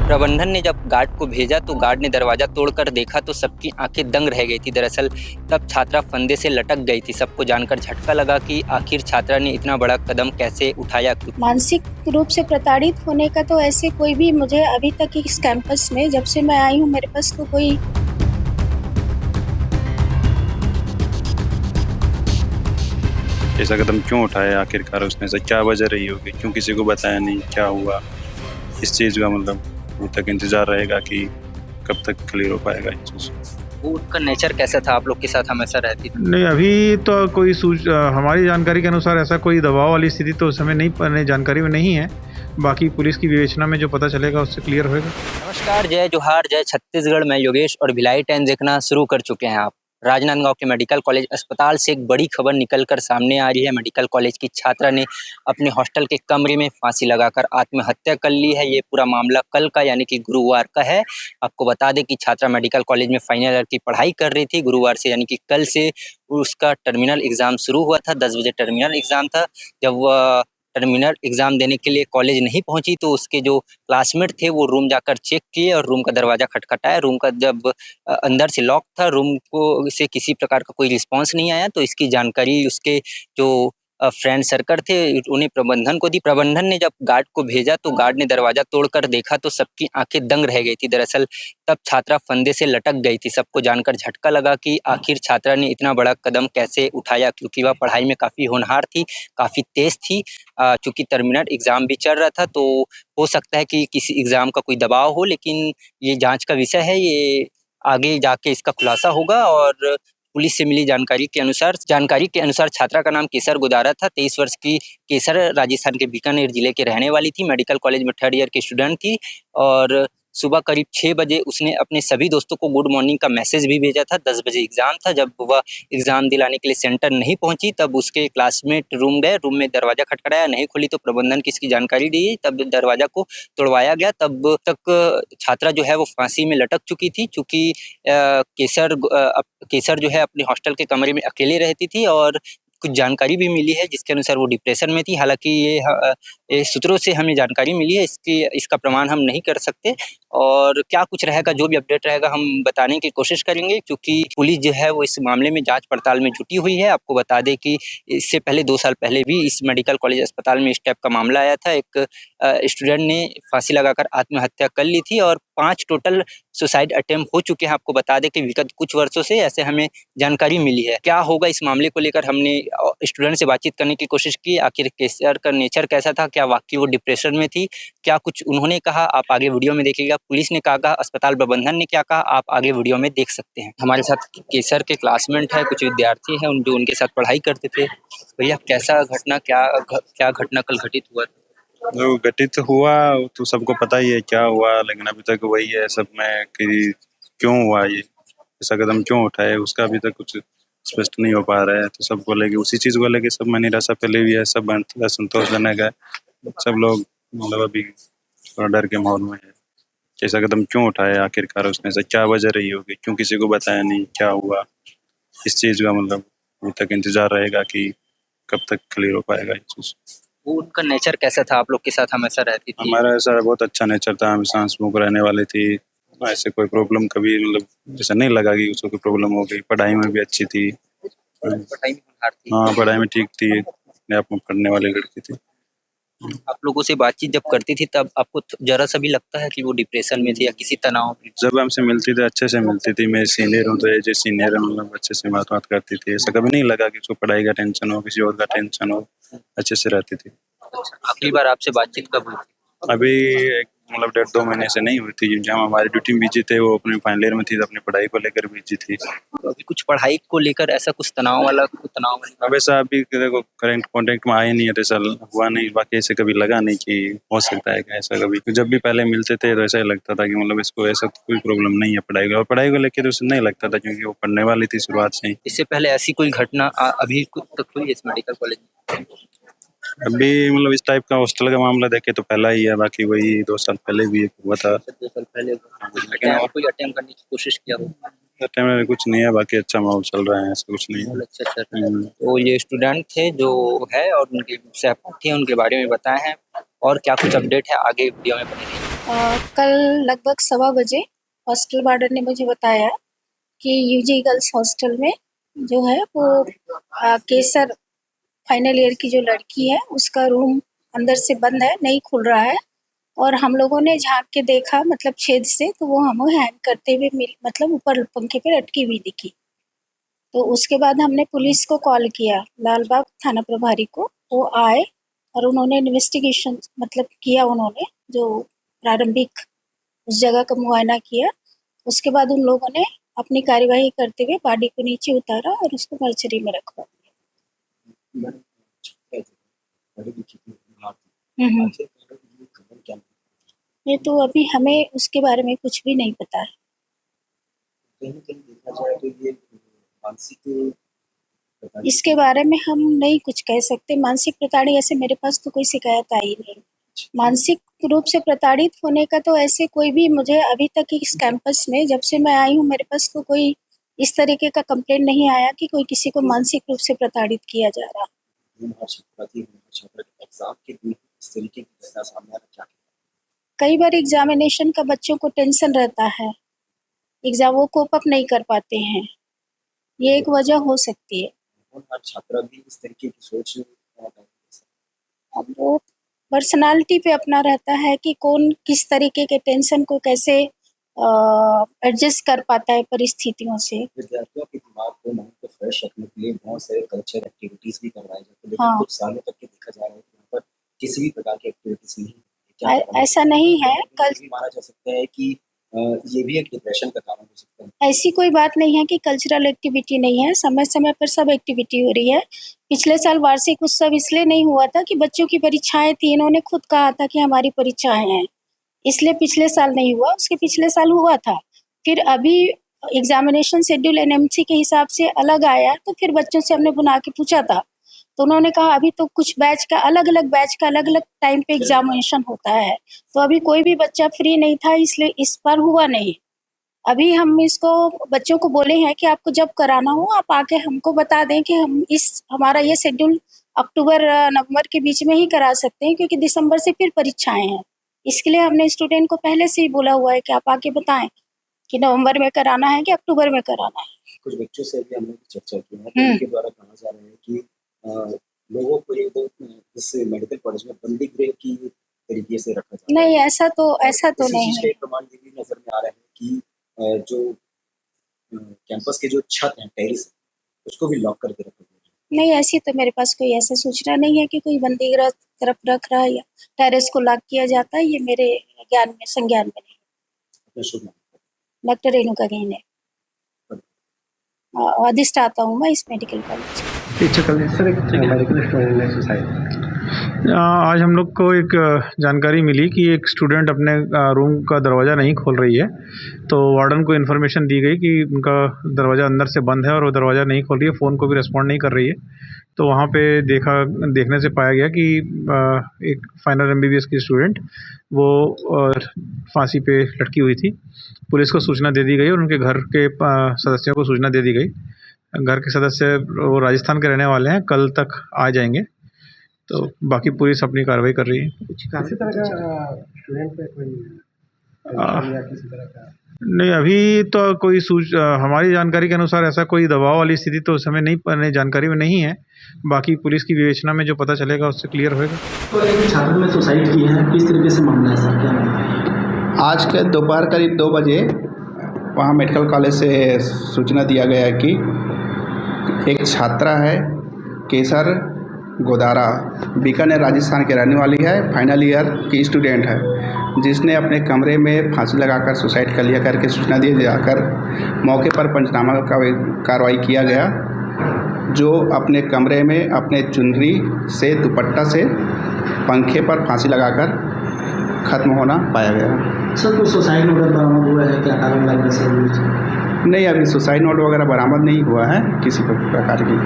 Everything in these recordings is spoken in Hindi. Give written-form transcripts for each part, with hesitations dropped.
प्रबंधन ने जब गार्ड को भेजा तो गार्ड ने दरवाजा तोड़कर देखा तो सबकी आंखें दंग रह गई थी। दरअसल तब छात्रा फंदे से लटक गई थी। सबको जानकर झटका लगा कि आखिर छात्रा ने इतना बड़ा कदम कैसे उठाया। मानसिक रूप से प्रताड़ित होने का तो ऐसे कोई भी मुझे अभी तक इस कैंपस में जब से मैं आई हूँ मेरे पास तो कोई ऐसा कदम क्यों उठाया आखिरकार उसने, ऐसा क्या वजह रही होगी, क्यों किसी को बताया नहीं, क्या हुआ। इस चीज़ का मतलब अभी तक इंतज़ार रहेगा कि कब तक क्लियर हो पाएगा इस चीज़। वो उनका नेचर कैसा था, आप लोग के साथ हमेशा रहती थी? नहीं, अभी तो कोई हमारी जानकारी के अनुसार ऐसा कोई दबाव वाली स्थिति तो उस समय नहीं जानकारी में नहीं है। बाकी पुलिस की विवेचना में जो पता चलेगा उससे क्लियर होगा। नमस्कार, जय जोहार, जय छत्तीसगढ़। मैं योगेश और भिलाई टाइम्स देखना शुरू कर चुके हैं आप। राजनांदगांव के मेडिकल कॉलेज अस्पताल से एक बड़ी खबर निकलकर सामने आ रही है। मेडिकल कॉलेज की छात्रा ने अपने हॉस्टल के कमरे में फांसी लगाकर आत्महत्या कर ली है। ये पूरा मामला कल का यानी कि गुरुवार का है। आपको बता दें कि छात्रा मेडिकल कॉलेज में फाइनल ईयर की पढ़ाई कर रही थी। गुरुवार से यानी कि कल से उसका टर्मिनल एग्जाम शुरू हुआ था। 10 बजे टर्मिनल एग्जाम था। जब वह टर्मिनल एग्जाम देने के लिए कॉलेज नहीं पहुंची तो उसके जो क्लासमेट थे वो रूम जाकर चेक किए और रूम का दरवाजा खटखटाया। रूम का जब अंदर से लॉक था, रूम को से किसी प्रकार का कोई रिस्पांस नहीं आया तो इसकी जानकारी उसके जो फ्रेंड सर्कल थे उन्हें प्रबंधन को दी। प्रबंधन ने जब गार्ड को भेजा तो गार्ड ने दरवाजा तोड़कर देखा तो सबकी आंखें दंग रह गई थी। दरअसल तब छात्रा फंदे से लटक गई थी। सबको जानकर झटका लगा कि आखिर छात्रा ने इतना बड़ा कदम कैसे उठाया, क्योंकि वह पढ़ाई में काफ़ी होनहार थी, काफ़ी तेज थी। चूँकि टर्मिनल एग्ज़ाम भी चल रहा था तो हो सकता है कि किसी एग्ज़ाम का कोई दबाव हो, लेकिन ये जाँच का विषय है। ये आगे जाके इसका खुलासा होगा। और पुलिस से मिली जानकारी के अनुसार छात्रा का नाम केसर गुदारा था। 23 वर्ष की केसर राजस्थान के बीकानेर जिले के रहने वाली थी। मेडिकल कॉलेज में 3rd ईयर की स्टूडेंट थी और सुबह करीब 6 बजे उसने अपने सभी दोस्तों को गुड मॉर्निंग का मैसेज भी भेजा था। 10 बजे एग्जाम था। जब वह एग्जाम दिलाने के लिए सेंटर नहीं पहुंची तब उसके क्लासमेट रूम गए। रूम में दरवाजा खटखटाया, नहीं खुली तो प्रबंधन की इसकी जानकारी दी। तब दरवाजा को तोड़वाया गया। तब तक छात्रा जो है वो फांसी में लटक चुकी थी। चूँकि केसर जो है अपने हॉस्टल के कमरे में अकेले रहती थी और कुछ जानकारी भी मिली है जिसके अनुसार वो डिप्रेशन में थी। हालाँकि ये सूत्रों से हमें जानकारी मिली है, इसका प्रमाण हम नहीं कर सकते। और क्या कुछ रहेगा, जो भी अपडेट रहेगा हम बताने की कोशिश करेंगे, क्योंकि पुलिस जो है वो इस मामले में जांच पड़ताल में जुटी हुई है। आपको बता दें कि इससे पहले 2 साल पहले भी इस मेडिकल कॉलेज अस्पताल में इस टाइप का मामला आया था। एक स्टूडेंट ने फांसी लगाकर आत्महत्या कर ली थी और 5 टोटल सुसाइड अटेम्प्ट हो चुके हैं। आपको बता दें कि विगत कुछ वर्षों से ऐसे हमें जानकारी मिली है। क्या होगा इस मामले को लेकर हमने स्टूडेंट से बातचीत करने की कोशिश की। आखिर केसर का नेचर कैसा था, क्या वाकई वो डिप्रेशन में थी, क्या कुछ उन्होंने कहा, आप आगे वीडियो में देखिएगा। पुलिस ने क्या कहा, अस्पताल प्रबंधन ने क्या कहा, आप आगे वीडियो में देख सकते हैं। हमारे साथ केसर के क्लासमेट है, कुछ विद्यार्थी हैं जो उनके साथ पढ़ाई करते थे। भैया कैसा घटना, क्या घटना कल घटित हुआ? जो घटित हुआ तो सबको पता ही है क्या हुआ, लेकिन अभी तक वही है सब में कि क्यों हुआ ये, ऐसा कदम क्यों उठाए, उसका अभी तक कुछ स्पष्ट नहीं हो पा रहा है। तो सबको लेके उसी चीज़ को लेके सब में निराशा फैली हुई है। सब असंतोषजनक है। सब लोग मतलब अभी थोड़ा डर के माहौल में है। ऐसा कदम क्यों उठाया आखिरकार उसने, ऐसा क्या वजह रही होगी, क्यों किसी को बताया नहीं, क्या हुआ। इस चीज़ का मतलब अभी तक इंतजार रहेगा कि कब तक क्लियर हो पाएगा ये चीज़। वो उनका नेचर कैसा था, आप लोग के साथ हमेशा रहती थी? हमारा ऐसा बहुत अच्छा नेचर था, हमेशा हंसमुख रहने वाली थी। ऐसे कोई प्रॉब्लम कभी मतलब जैसा नहीं लगा कि उसको कोई प्रॉब्लम हो गई। पढ़ाई में भी अच्छी थी। पढ़ाई में होनहार थी। हाँ, पढ़ाई में ठीक थी, अपने आप में पढ़ने वाली लड़की थी। आप लोगों से बातचीत जब करती थी तब आपको जरा सा भी लगता है कि वो डिप्रेशन में थी या किसी तनाव में? जब हमसे मिलती थी अच्छे से मिलती थी। मैं सीनियर हूँ तो ये जो सीनियर है मतलब अच्छे से बात करती थी। ऐसा कभी नहीं लगा कि उसको पढ़ाई का टेंशन हो, किसी और का टेंशन हो। अच्छे से रहती थी। आखिरी बार आपसे बातचीत कब हुई थी? अभी मतलब 1.5-2 महीने से नहीं हुई थी। जहाँ हमारी ड्यूटी में बिजी थे, वो अपने फाइनल ईयर में थी तो अपनी पढ़ाई को लेकर बिजी थी। तो अभी कुछ पढ़ाई को लेकर ऐसा कुछ तनाव वाला अब ऐसा अभी देखो करंट कॉन्टेक्ट में आए नहीं है तो ऐसा हुआ नहीं। बाकी ऐसे कभी लगा नहीं कि हो सकता है कि ऐसा कभी। जब भी पहले मिलते थे तो ऐसा ही लगता था कि मतलब इसको ऐसा कोई प्रॉब्लम नहीं है पढ़ाई को। और पढ़ाई को लेकर तो उसे नहीं लगता था क्योंकि वो पढ़ने वाली थी शुरुआत से ही। इससे पहले ऐसी कोई घटना अभी तक हुई इस मेडिकल कॉलेज में? अभी मतलब इस टाइप का हॉस्टल का मामला देखे तो पहला ही है। बाकी वही 2 साल पहले भी एक हुआ था। 2 साल पहले लेकिन कोई अटेम्प्ट करने की कोशिश किया हो? टाइम में कुछ नहीं है। बाकी अच्छा माहौल चल रहा है, ऐसा कुछ नहीं है। अच्छा। तो ये स्टूडेंट थे जो है और उनके सहपाठी हैं, उनके बारे में बताए हैं। और क्या कुछ अपडेट है आगे वीडियो में बने रहिए। कल लगभग 1:15 बजे हॉस्टल वार्डन ने मुझे बताया कि यूजी गर्ल्स हॉस्टल में जो है वो केसर फाइनल ईयर की जो लड़की है उसका रूम अंदर से बंद है, नहीं खुल रहा है और हम लोगों ने झांक के देखा मतलब छेद से, तो वो हमें हैंग करते हुए मतलब ऊपर पंखे पे लटकी हुई दिखी। तो उसके बाद हमने पुलिस को कॉल किया, लालबाग थाना प्रभारी को। वो आए और उन्होंने इन्वेस्टिगेशन मतलब किया, उन्होंने जो प्रारंभिक उस जगह का मुआयना किया। उसके बाद उन लोगों ने अपनी कार्यवाही करते हुए बॉडी को नीचे उतारा और उसको मर्चरी में रखवा दिया। ये तो अभी हमें उसके बारे में कुछ भी नहीं पता है। इसके बारे में हम नहीं कुछ कह सकते। मानसिक प्रताड़ना ऐसे मेरे पास तो कोई शिकायत आई नहीं। मानसिक रूप से प्रताड़ित होने का तो ऐसे कोई भी मुझे अभी तक इस कैंपस में जब से मैं आई हूँ मेरे पास तो कोई इस तरीके का कंप्लेंट नहीं आया कि कोई किसी को मानसिक रूप से प्रताड़ित किया जा रहा। कई बार एग्जामिनेशन का बच्चों को टेंशन रहता है, एग्जाम वो कोप अप नहीं कर पाते हैं, ये एक वजह हो सकती है। छात्रा भी इस तरीके की सोच अब वो पर्सनालिटी पे अपना रहता है कि कौन किस तरीके के टेंशन को कैसे एडजस्ट कर पाता है परिस्थितियों से। विद्यार्थियों के दिमाग को मन को फ्रेश रखने के लिए बहुत सारे कल्चर एक्टिविटीज भी करवाए जाते हैं, लेकिन हाँ। कुछ सालों तक के देखा जा रहा है कि यहाँ पर किसी भी प्रकार की एक्टिविटीज नहीं है। ऐसा नहीं है, कल भी माना जा सकता है कि ये भी एक डिप्रेशन का कारण हो सकता है। ऐसी कोई बात नहीं है कि कल्चरल एक्टिविटी नहीं है, समय समय पर सब एक्टिविटी हो रही है। पिछले साल वार्षिक उत्सव इसलिए नहीं हुआ था कि बच्चों की परीक्षाएं थी, इन्होंने खुद कहा था कि हमारी परीक्षाएं हैं, इसलिए पिछले साल नहीं हुआ, उसके पिछले साल हुआ था। फिर अभी एग्जामिनेशन शेड्यूल एनएमसी के हिसाब से अलग आया, तो फिर बच्चों से हमने बुला के पूछा था, तो उन्होंने कहा अभी तो कुछ बैच का अलग अलग टाइम पे एग्जामिनेशन होता है, तो अभी कोई भी बच्चा फ्री नहीं था, इसलिए इस बार हुआ नहीं। अभी हम इसको बच्चों को बोले हैं कि आपको जब कराना हो आप आके हमको बता दें कि हम हमारा ये शेड्यूल अक्टूबर नवंबर के बीच में ही करा सकते हैं, क्योंकि दिसंबर से फिर परीक्षाएं हैं। इसके लिए हमने स्टूडेंट को पहले से ही बोला हुआ है कि आप आके बताएं कि नवंबर में कराना है कि अक्टूबर में कराना है। कुछ बच्चों से भी हमने चर्चा की है, तो उनके द्वारा कहा जा रहा है कि लोगों को इस मेडिकल कॉलेज में बंदी गृह की तरीके से रखा जाए। नहीं, ऐसा तो नहीं है। प्रमाण ये भी नजर में आ रहा है कि जो कैंपस के जो छत है टेरिस उसको भी लॉक करके रखा गया। नहीं, ऐसी तो मेरे पास कोई ऐसा सूचना नहीं है कि कोई बंदी गृह तरफ रख रहा है या टेरेस को लॉक किया जाता है, ये मेरे संज्ञान में नहीं। डॉक्टर रेणुका गहीने, अधिष्ठाता हूँ मैं इस मेडिकल कॉलेज। आज हम लोग को एक जानकारी मिली कि एक स्टूडेंट अपने रूम का दरवाज़ा नहीं खोल रही है, तो वार्डन को इन्फॉर्मेशन दी गई कि उनका दरवाज़ा अंदर से बंद है और वो दरवाज़ा नहीं खोल रही है, फ़ोन को भी रिस्पॉन्ड नहीं कर रही है। तो वहाँ पे देखने से पाया गया कि एक फाइनल MBBS की स्टूडेंट वो फांसी पे लटकी हुई थी। पुलिस को सूचना दे दी गई और उनके घर के सदस्यों को सूचना दे दी गई। घर के सदस्य वो राजस्थान के रहने वाले हैं, कल तक आ जाएंगे, तो बाकी पुलिस अपनी कार्रवाई कर रही है। किसी तरह का स्टूडेंट पे कोई या किसी तरह का नहीं, अभी तो कोई हमारी जानकारी के अनुसार ऐसा कोई दबाव वाली स्थिति तो उस समय नहीं जानकारी में नहीं है। बाकी पुलिस की विवेचना में जो पता चलेगा उससे क्लियर होएगा। तो एक छात्र ने सुसाइड की है, किस तरीके से मामला है सर, क्या मामला है? आज के दोपहर करीब 2 बजे वहाँ मेडिकल कॉलेज से सूचना दिया गया है कि एक छात्रा है केसर गोदारा, बीकानेर राजस्थान की रहने वाली है, फाइनल ईयर की स्टूडेंट है, जिसने अपने कमरे में फांसी लगाकर सुसाइड कर लिया करके सूचना दी जाकर मौके पर पंचनामा का कार्रवाई किया गया, जो अपने कमरे में अपने चुनरी से दुपट्टा से पंखे पर फांसी लगाकर ख़त्म होना पाया गया। सर कोई सुसाइड नोट बरामद हुआ है, क्या कारण लग रहा है? नहीं, अभी सुसाइड नोट वगैरह बरामद नहीं हुआ है किसी प्रकार की।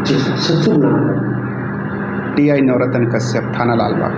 सर TI नवरत्न कश्यप, थाना लालबाग।